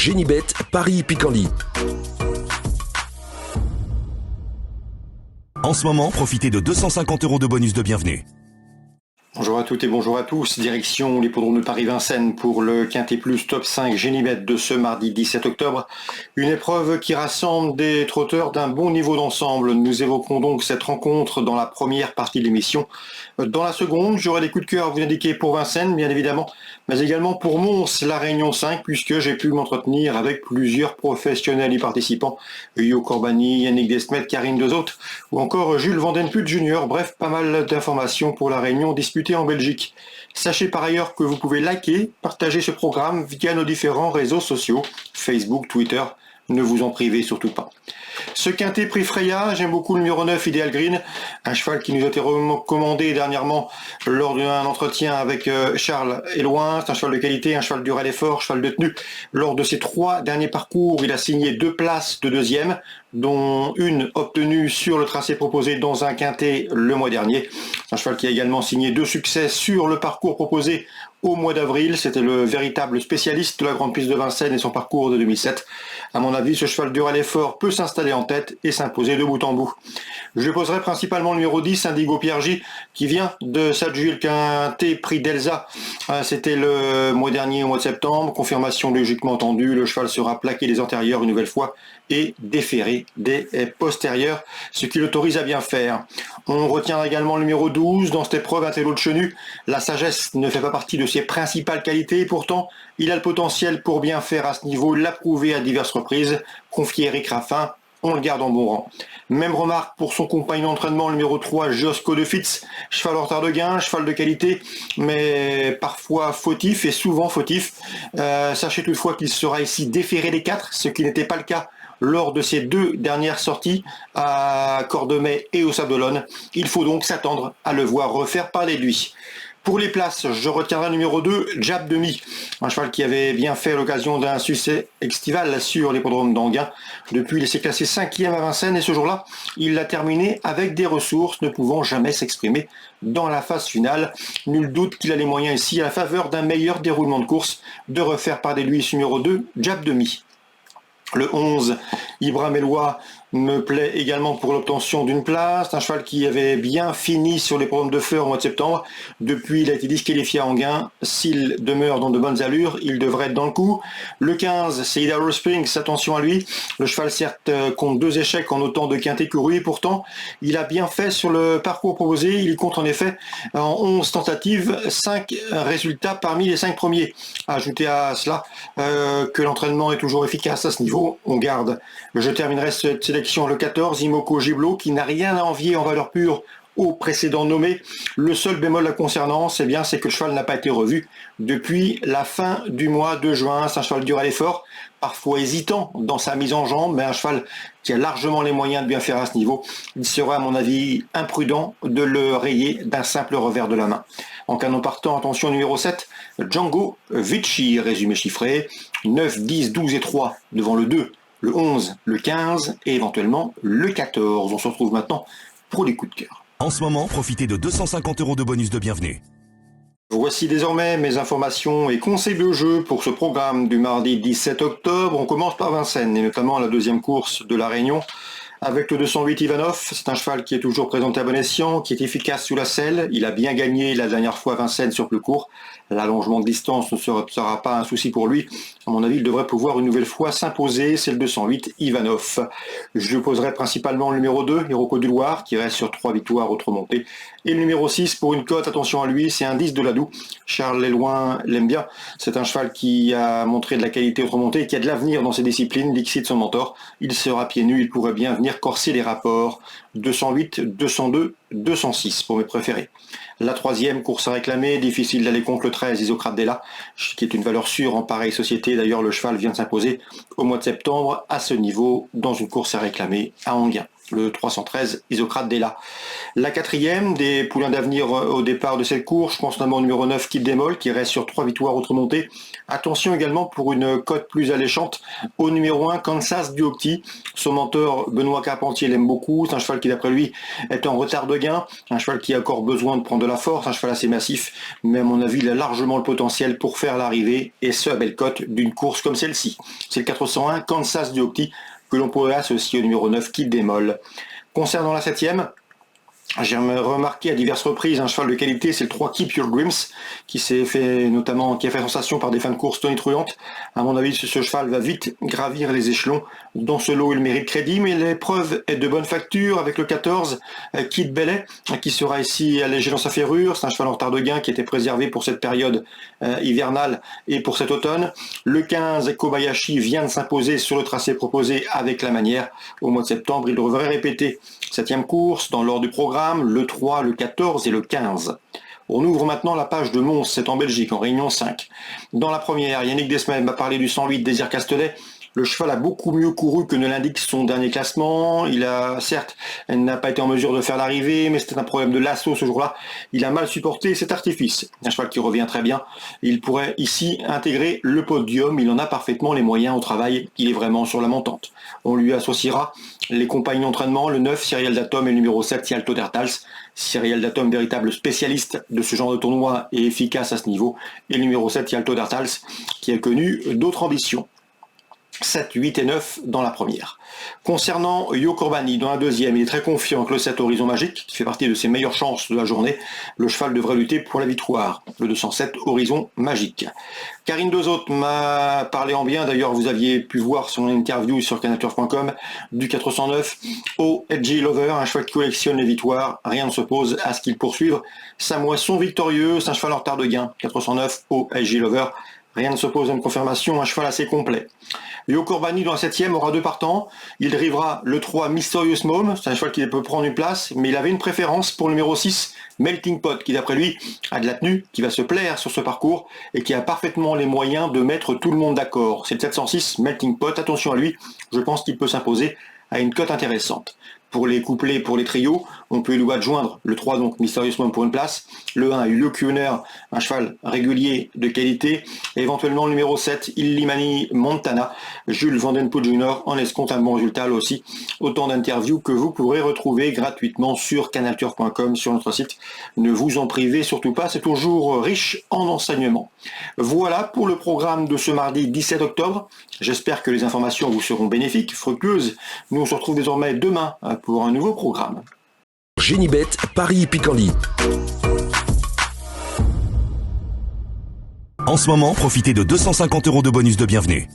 Génibet, Paris-Picardie. En ce moment, profitez de 250 € de bonus de bienvenue. Bonjour à toutes et bonjour à tous. Direction l'hippodrome de Paris-Vincennes pour le Quintet Plus Top 5 Génibet de ce mardi 17 octobre. Une épreuve qui rassemble des trotteurs d'un bon niveau d'ensemble. Nous évoquerons donc cette rencontre dans la première partie de l'émission. Dans la seconde, j'aurai des coups de cœur à vous indiquer pour Vincennes, bien évidemment, mais également pour Mons, la Réunion 5, puisque j'ai pu m'entretenir avec plusieurs professionnels y participants. Yo Corbani, Yannick Desmet, Karine Dezout, ou encore Jules Vandenput Jr. Bref, pas mal d'informations pour la Réunion disputée en Belgique. Sachez par ailleurs que vous pouvez liker, partager ce programme via nos différents réseaux sociaux, Facebook, Twitter, ne vous en privez surtout pas. Ce quintet prix Freya, j'aime beaucoup le numéro 9, Ideal Green, un cheval qui nous a été recommandé dernièrement lors d'un entretien avec Charles Elouin. C'est un cheval de qualité, un cheval dur à l'effort, cheval de tenue. Lors de ses 3 derniers parcours, il a signé 2 places de deuxième, dont une obtenue sur le tracé proposé dans un quintet le mois dernier. Un cheval qui a également signé 2 succès sur le parcours proposé au mois d'avril. C'était le véritable spécialiste de la Grande Piste de Vincennes et son parcours de 2007. À mon avis, ce cheval dur à l'effort peut s'installer en tête et s'imposer de bout en bout. Je poserai principalement le numéro 10, Indigo Piergi, qui vient de s'adjuger le quintet prix d'Elsa. C'était le mois dernier, au mois de septembre. Confirmation logiquement entendue, le cheval sera plaqué des antérieurs une nouvelle fois et déféré des postérieurs, ce qui l'autorise à bien faire. On retient également le numéro 12 dans cette épreuve, un télo de Chenu. La sagesse ne fait pas partie de ses principales qualités, et pourtant il a le potentiel pour bien faire à ce niveau, l'a prouvé à diverses reprises. Confié Eric Raffin, on le garde en bon rang. Même remarque pour son compagnon d'entraînement, le numéro 3, Josco de Fitz, cheval en retard de gain, cheval de qualité, mais parfois fautif et souvent fautif. Sachez toutefois qu'il sera ici déféré des 4, ce qui n'était pas le cas lors de ses 2 dernières sorties à Cordemais et au Sable d'Olonne. Il faut donc s'attendre à le voir refaire parler de lui. Pour les places, je retiendrai le numéro 2, Jab Demi, un cheval qui avait bien fait l'occasion d'un succès estival sur l'hippodrome d'Anguin. Depuis, il s'est classé 5e à Vincennes et ce jour-là, il l'a terminé avec des ressources, ne pouvant jamais s'exprimer dans la phase finale. Nul doute qu'il a les moyens ici, à la faveur d'un meilleur déroulement de course, de refaire parler de lui ce numéro 2, Jab Demi. Le 11, Ibra Melois, me plaît également pour l'obtention d'une place. Un cheval qui avait bien fini sur les programmes de feu au mois de septembre. Depuis, il a été disqualifié à Anguin. S'il demeure dans de bonnes allures, il devrait être dans le coup. Le 15, c'est Idaho Springs. Attention à lui. Le cheval, certes, compte 2 échecs en autant de quintés courus. Et pourtant, il a bien fait sur le parcours proposé. Il compte en effet en 11 tentatives, 5 résultats parmi les 5 premiers. Ajoutez à cela que l'entraînement est toujours efficace à ce niveau. On garde. Je terminerai cette sélection le 14, Imoko Giblo, qui n'a rien à envier en valeur pure au précédent nommé. Le seul bémol la concernant, c'est que le cheval n'a pas été revu depuis la fin du mois de juin. C'est un cheval dur à l'effort, parfois hésitant dans sa mise en jambe, mais un cheval qui a largement les moyens de bien faire à ce niveau. Il sera, à mon avis, imprudent de le rayer d'un simple revers de la main. En canon partant, attention numéro 7, Django Vici, résumé chiffré, 9, 10, 12 et 3 devant le 2, le 11, le 15 et éventuellement le 14. On se retrouve maintenant pour les coups de cœur. En ce moment, profitez de 250 € de bonus de bienvenue. Voici désormais mes informations et conseils de jeu pour ce programme du mardi 17 octobre. On commence par Vincennes et notamment la 2e course de la Réunion avec le 208 Ivanov. C'est un cheval qui est toujours présenté à bon escient, qui est efficace sous la selle. Il a bien gagné la dernière fois à Vincennes sur plus court. L'allongement de distance ne sera pas un souci pour lui. À mon avis, il devrait pouvoir une nouvelle fois s'imposer. C'est le 208 Ivanov. Je lui poserai principalement le numéro 2, Hiroko du Loir, qui reste sur 3 victoires autres montées. Et le numéro 6 pour une cote, attention à lui, c'est un 10 de Ladoux. Charles Léloin l'aime bien. C'est un cheval qui a montré de la qualité autre montée et qui a de l'avenir dans ses disciplines. Dixit son mentor. Il sera pieds nus, il pourrait bien venir corser les rapports. 208, 202, 206 pour mes préférés. La 3e course à réclamer, difficile d'aller contre le 13 Isocrate Della, qui est une valeur sûre en pareille société. D'ailleurs, le cheval vient de s'imposer au mois de septembre à ce niveau dans une course à réclamer à Anguin. le 313 Isocrate Della. La quatrième des poulains d'avenir au départ de cette course, je pense notamment au numéro 9 Kid Demol qui reste sur 3 victoires outremontées. Attention également pour une cote plus alléchante au numéro 1 Kansas Duopti. Son mentor Benoît Carpentier l'aime beaucoup, c'est un cheval qui d'après lui est en retard de gain, un cheval qui a encore besoin de prendre de la force, un cheval assez massif, mais à mon avis il a largement le potentiel pour faire l'arrivée et ce à belle cote d'une course comme celle-ci. C'est le 401 Kansas Duopti que l'on pourrait associer au numéro 9 Kid Demol. Concernant la 7e, j'ai remarqué à diverses reprises un cheval de qualité, c'est le 3 Keep Your Dreams, qui a fait sensation par des fins de course tonitruantes. À mon avis, ce cheval va vite gravir les échelons. Dans ce lot, il mérite crédit, mais l'épreuve est de bonne facture avec le 14, Kid Bellet, qui sera ici allégé dans sa ferrure. C'est un cheval en retard de gain qui était préservé pour cette période hivernale et pour cet automne. Le 15, Kobayashi, vient de s'imposer sur le tracé proposé avec la manière. Au mois de septembre, il devrait répéter 7e course dans l'ordre du programme, le 3, le 14 et le 15. On ouvre maintenant la page de Mons, c'est en Belgique, en Réunion 5. Dans la première, Yannick Desmay m'a parlé du 108 Désir Castelet. Le cheval a beaucoup mieux couru que ne l'indique son dernier classement. Elle n'a pas été en mesure de faire l'arrivée, mais c'était un problème de lasso ce jour-là. Il a mal supporté cet artifice. Un cheval qui revient très bien. Il pourrait ici intégrer le podium. Il en a parfaitement les moyens au travail. Il est vraiment sur la montante. On lui associera les compagnons d'entraînement, le 9, Cyril Datom, et le numéro 7, Cialto Dertals. Cyril Datom, véritable spécialiste de ce genre de tournoi et efficace à ce niveau. Et le numéro 7, Cialto Dertals, qui a connu d'autres ambitions. 7, 8 et 9 dans la première. Concernant Yo Corbani dans la deuxième, il est très confiant avec le 7 Horizon Magique, qui fait partie de ses meilleures chances de la journée. Le cheval devrait lutter pour la victoire. Le 207 Horizon Magique. Karine Dezot m'a parlé en bien, d'ailleurs vous aviez pu voir son interview sur canalturf.com du 409 au Edgy Lover, un cheval qui collectionne les victoires. Rien ne s'oppose à ce qu'il poursuive sa moisson victorieuse. C'est un cheval en retard de gain. 409 au Edgy Lover. Rien ne s'oppose à une confirmation, un cheval assez complet. Yo Corbani dans la 7e aura 2 partants. Il drivera le 3 Mysterious Mom, c'est un cheval qui peut prendre une place, mais il avait une préférence pour le numéro 6 Melting Pot, qui d'après lui a de la tenue, qui va se plaire sur ce parcours et qui a parfaitement les moyens de mettre tout le monde d'accord. C'est le 706 Melting Pot, attention à lui, je pense qu'il peut s'imposer à une cote intéressante. Pour les couplets, pour les trios, on peut lui adjoindre le 3, donc Mysterious Mom pour une place, le 1, Lucuner, un cheval régulier de qualité, et éventuellement le numéro 7, Illimani Montana, Jules Vandenpoel Jr. en escompte un bon résultat là aussi. Autant d'interviews que vous pourrez retrouver gratuitement sur canalturf.com, sur notre site. Ne vous en privez surtout pas, c'est toujours riche en enseignements. Voilà pour le programme de ce mardi 17 octobre. J'espère que les informations vous seront bénéfiques, fructueuses. Nous on se retrouve désormais demain pour un nouveau programme. Génibet, Paris Picardie. En ce moment, profitez de 250 € de bonus de bienvenue.